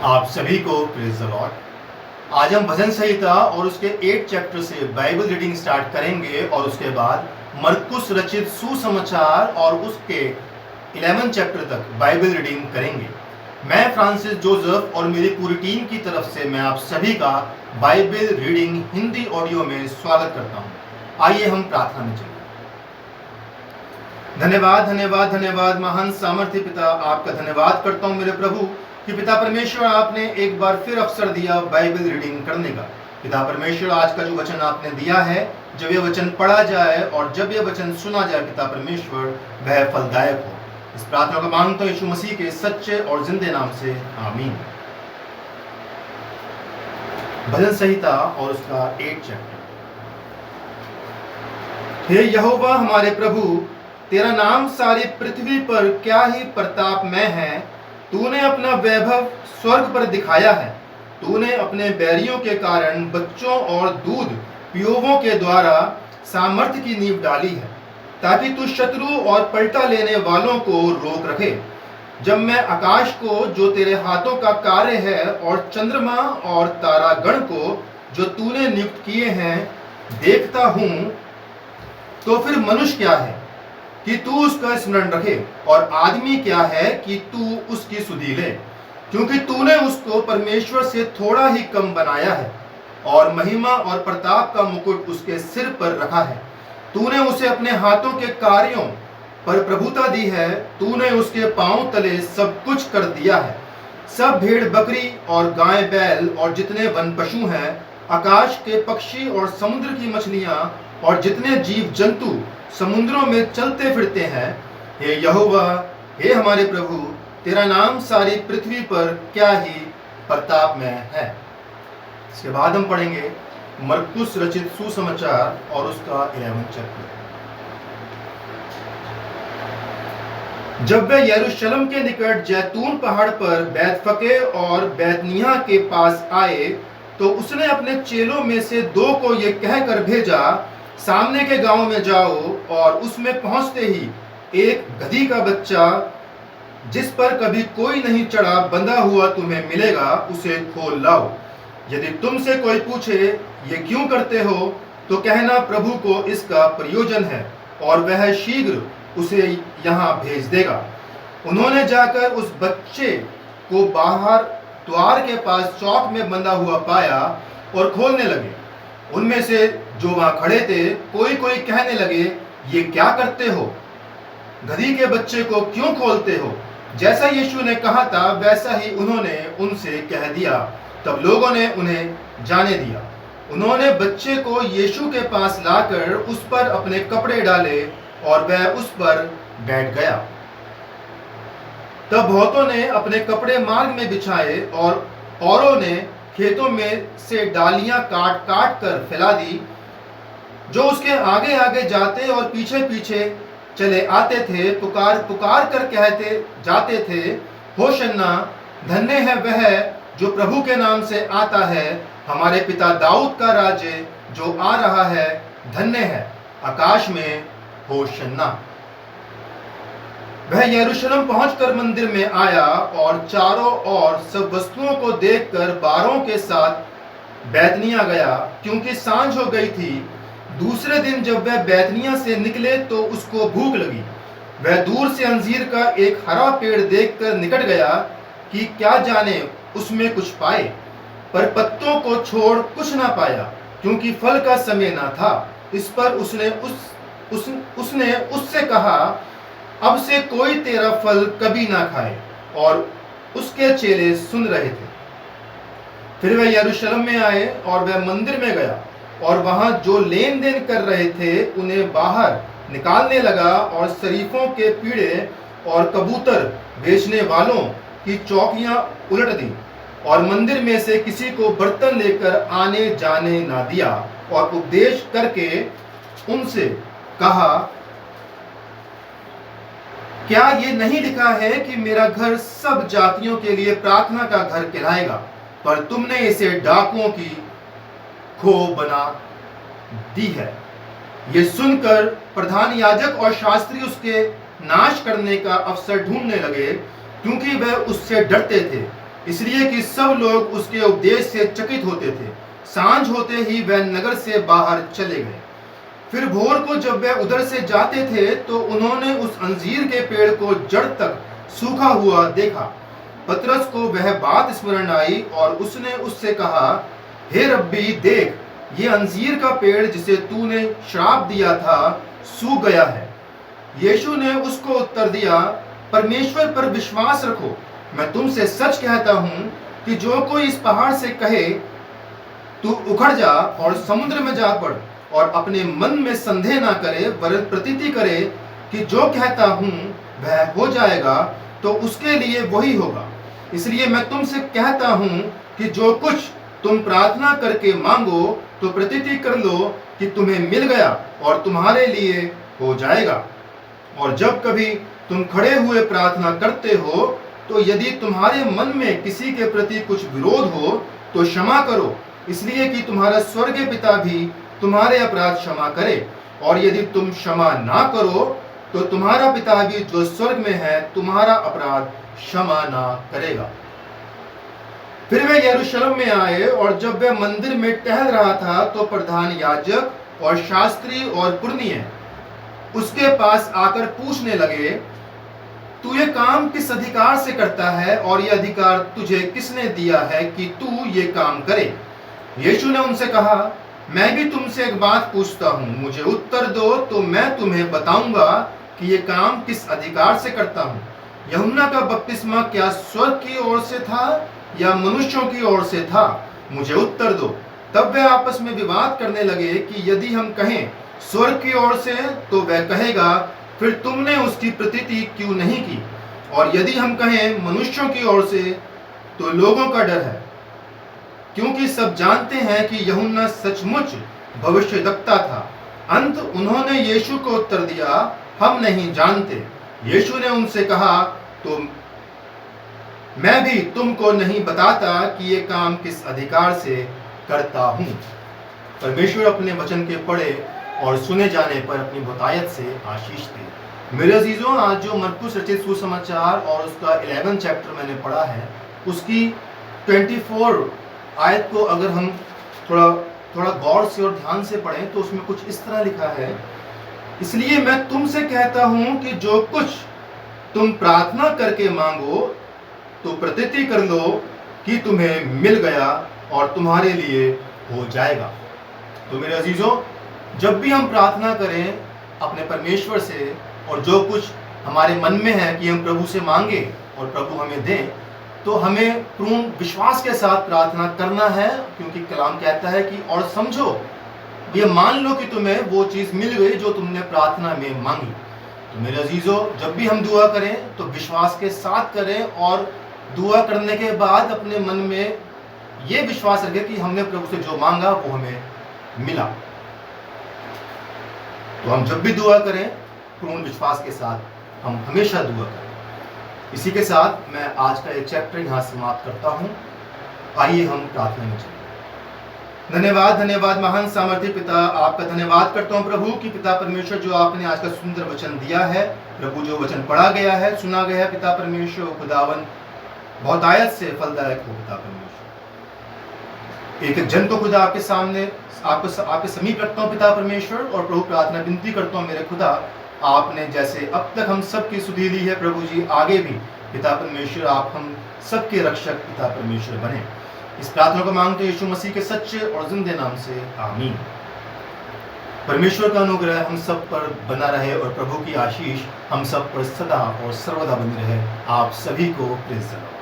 आप सभी को प्रेज द लॉर्ड। आज हम भजन संहिता और उसके 8 चैप्टर से बाइबल रीडिंग स्टार्ट करेंगे और उसके बाद मरकुस रचित सुसमाचार और उसके 11 चैप्टर तक बाइबल रीडिंग करेंगे। मैं फ्रांसिस जोसेफ और मेरी पूरी टीम की तरफ से मैं आप सभी का बाइबल रीडिंग हिंदी ऑडियो में स्वागत करता हूं। आइए हम प्रार्थना में चलें। धन्यवाद धन्यवाद धन्यवाद महान सामर्थ्य पिता, आपका धन्यवाद करता हूं मेरे प्रभु कि पिता परमेश्वर आपने एक बार फिर अवसर दिया बाइबल रीडिंग करने का। पिता परमेश्वर, आज का जो वचन आपने दिया है, जब यह वचन पढ़ा जाए और जब यह वचन सुना जाए पिता परमेश्वर, वह फलदायक हो। इस प्रार्थना को मांगता हूं यीशु मसीह के सच्चे और जिंदे नाम से, आमीन। भजन संहिता और उसका 8 चैप्टर। हे यहोवा हमारे प्रभु, तेरा नाम सारी पृथ्वी पर क्या ही प्रतापमय है। तूने अपना वैभव स्वर्ग पर दिखाया है। तूने अपने बैरियों के कारण बच्चों और दूध पियोवों के द्वारा सामर्थ्य की नींव डाली है, ताकि तू शत्रु और पलटा लेने वालों को रोक रखे। जब मैं आकाश को जो तेरे हाथों का कार्य है और चंद्रमा और तारागण को जो तूने नियुक्त किए हैं देखता हूं, तो फिर मनुष्य क्या है कि तू उसका स्मरण रखे, और आदमी क्या है कि तू उसकी सुधि ले। क्योंकि तूने उसको परमेश्वर से थोड़ा ही कम बनाया है और महिमा और प्रताप का मुकुट उसके सिर पर रखा है। तूने उसे अपने हाथों के कार्यों पर प्रभुता दी है। तूने उसके पांव तले सब कुछ कर दिया है। सब भेड़ बकरी और गाय बैल और जितने वन पशु हैं, आकाश के पक्षी और समुद्र की मछलियां और जितने जीव जंतु समुद्रों में चलते फिरते हैं, हे यहोवा, हे हमारे प्रभु, तेरा नाम सारी पृथ्वी पर क्या ही प्रतापमय है। इसके बाद हम पढ़ेंगे मरकुस रचित सुसमाचार और उसका 11 चैप्टर। जब वे यरूशलेम के निकट जैतून पहाड़ पर बैतफके और बैतनिय्याह के पास आए, तो उसने अपने चेलों में से 2 को ये कहकर भेजा, सामने के गांव में जाओ और उसमें पहुंचते ही एक गधी का बच्चा जिस पर कभी कोई नहीं चढ़ा बंधा हुआ तुम्हें मिलेगा, उसे खोल लाओ। यदि तुमसे कोई पूछे ये क्यों करते हो, तो कहना प्रभु को इसका प्रयोजन है और वह शीघ्र उसे यहाँ भेज देगा। उन्होंने जाकर उस बच्चे को बाहर द्वार के पास चौक में बंधा हुआ पाया और खोलने लगे। उनमें से जो वहां खड़े थे कोई कोई कहने लगे, ये क्या करते हो? गधी के बच्चे को क्यों खोलते हो? जैसा यीशु ने कहा था वैसा ही उन्होंने उनसे कह दिया। तब लोगों ने उन्हें जाने दिया। उन्होंने बच्चे को यीशु के पास लाकर उस पर अपने कपड़े डाले और वह उस पर बैठ गया। तब बहुतों ने अपने कपड़े मार्ग में बिछाए और औरों ने खेतों में से डालियां काट काट कर फैला दी। जो उसके आगे आगे जाते और पीछे पीछे चले आते थे, पुकार पुकार कर कहते जाते थे, होशन्ना, धन्य है वह जो प्रभु के नाम से आता है, हमारे पिता दाऊद का राज्य जो आ रहा है, धन्य है, आकाश में होशन्ना। वह यरूशलेम पहुंचकर मंदिर में आया और चारों ओर सब वस्तुओं को देखकर बारों के साथ बैतनिय्याह गया, क्योंकि सांझ हो गई थी। दूसरे दिन जब वह बैतनिय्याह से निकले तो उसको भूख लगी। वह दूर से अंजीर का एक हरा पेड़ देखकर निकट गया कि क्या जाने उसमें कुछ पाए, पर पत्तों को छोड़ कुछ ना पाया, क्योंकि फल का समय न था। इस पर उसने उससे कहा, अब से कोई तेरा फल कभी ना खाए। और उसके चेले सुन रहे थे। फिर वह यरूशलेम में आए और वह मंदिर में गया और वहां जो लेन देन कर रहे थे उन्हें बाहर निकालने लगा और शरीफों के पीड़े और कबूतर बेचने वालों की चौकियां उलट दी और मंदिर में से किसी को बर्तन लेकर आने जाने ना दिया। और उपदेश करके उनसे कहा, क्या ये नहीं लिखा है कि मेरा घर सब जातियों के लिए प्रार्थना का घर कहलाएगा? पर तुमने इसे डाकुओं की खो बना दी है। ये सुनकर प्रधान याजक और शास्त्री उसके नाश करने का अवसर ढूंढने लगे, क्योंकि वह उससे डरते थे। इसलिए कि सब लोग उसके उपदेश से चकित होते थे। सांझ होते ही वह नगर से बाहर चले गए। फिर भोर को जब वह उधर से जाते थे तो उन्होंने उस अंजीर के पेड़ को जड़ तक सूखा हुआ देखा। पतरस को वह बात स्मरण आई और उसने उससे कहा, हे रब्बी, देख, ये अंजीर का पेड़ जिसे तूने श्राप दिया था सूख गया है। यीशु ने उसको उत्तर दिया, परमेश्वर पर विश्वास रखो। मैं तुमसे सच कहता हूं कि जो कोई इस पहाड़ से कहे, तू उखड़ जा और समुद्र में जा पड़, और अपने मन में संदेह ना करे वरन प्रतीति करे कि जो कहता हूं वह हो जाएगा, तो उसके लिए वही होगा। इसलिए मैं तुमसे कहता हूं कि जो कुछ तुम प्रार्थना करके मांगो तो प्रतीति कर लो कि तुम्हें मिल गया और तुम्हारे लिए हो जाएगा। और जब कभी तुम खड़े हुए प्रार्थना करते हो तो यदि तुम्हारे मन में किसी के प्रति कुछ विरोध हो तो क्षमा करो, इसलिए कि तुम्हारा स्वर्गीय पिता भी तुम्हारे अपराध क्षमा करे। और यदि तुम क्षमा ना करो तो तुम्हारा पिता भी जो स्वर्ग में है तुम्हारा अपराध क्षमा ना करेगा। फिर वे यरूशलेम में आए, और जब वह मंदिर में टहल रहा था तो प्रधान याजक और शास्त्री और पुरनिये उसके पास आकर पूछने लगे, तू ये काम किस अधिकार से करता है और ये अधिकार तुझे किसने दिया है कि तू ये काम करे? यीशु ने उनसे कहा, मैं भी तुमसे एक बात पूछता हूँ, मुझे उत्तर दो तो मैं तुम्हें बताऊंगा कि ये काम किस अधिकार से करता हूँ। यूहन्ना का बपतिस्मा क्या स्वर्ग की ओर से था या मनुष्यों की ओर से था? मुझे उत्तर दो। तब वे आपस में विवाद करने लगे कि यदि हम कहें स्वर्ग की ओर से तो वह कहेगा, फिर तुमने उसकी प्रतीति क्यों नहीं की? और यदि हम कहें मनुष्यों की ओर से तो लोगों का डर है, क्योंकि सब जानते हैं कि यूहन्ना सचमुच भविष्यद्वक्ता था। अंत उन्होंने यीशु को उत्तर दिया, हम नहीं जानते। यीशु ने उनसे कहा, तो मैं भी तुमको नहीं बताता कि ये काम किस अधिकार से करता हूँ। परमेश्वर अपने वचन के पढ़े और सुने जाने पर अपनी बहुतायत से आशीष दे। मेरे अजीजों, आज जो मरकुस रचित सुसमाचार और उसका 11 चैप्टर मैंने पढ़ा है, उसकी 24 आयत को अगर हम थोड़ा गौर से और ध्यान से पढ़ें तो उसमें कुछ इस तरह लिखा है, इसलिए मैं तुमसे कहता हूं कि जो कुछ तुम प्रार्थना करके मांगो तो प्रतीति कर लो कि तुम्हें मिल गया और तुम्हारे लिए हो जाएगा। तो मेरे अजीजों, जब भी हम प्रार्थना करें अपने परमेश्वर से और जो कुछ हमारे मन में है कि हम प्रभु से मांगे और प्रभु हमें दें, तो हमें पूर्ण विश्वास के साथ प्रार्थना करना है, क्योंकि कलाम कहता है कि और समझो, ये मान लो कि तुम्हें वो चीज़ मिल गई जो तुमने प्रार्थना में मांगी। तो मेरे अजीजों, जब भी हम दुआ करें तो विश्वास के साथ करें और दुआ करने के बाद अपने मन में ये विश्वास रखें कि हमने प्रभु से जो मांगा वो हमें मिला। तो हम जब भी दुआ करें पूर्ण विश्वास के साथ हम हमेशा दुआ करें। इसी के साथ मैं आज का ये चैप्टर यहाँ समाप्त करता हूँ। आइए हम प्रार्थना में चलें। धन्यवाद महान सामर्थ्य पिता, आपका धन्यवाद करता हूँ प्रभु कि पिता परमेश्वर जो आपने आज का सुंदर वचन दिया है, प्रभु जो वचन पढ़ा गया है, सुना गया है, पिता परमेश्वर खुदावन बहुतायत से फलदायक हो। पिता परमेश्वर, एक एक जन को खुदा आपके सामने आपके समीप रखता हूँ पिता परमेश्वर, और प्रभु प्रार्थना विनती करता हूँ मेरे खुदा, आपने जैसे अब तक हम सबकी सुधि ली है प्रभु जी, आगे भी पिता परमेश्वर आप हम सबके रक्षक पिता परमेश्वर बने। इस प्रार्थना को मांगते यीशु मसीह के सच्चे और जिंदे नाम से, आमीन। परमेश्वर का अनुग्रह हम सब पर बना रहे और प्रभु की आशीष हम सब पर सदा और सर्वदा बनी रहे। आप सभी को प्रेज़ द लॉर्ड।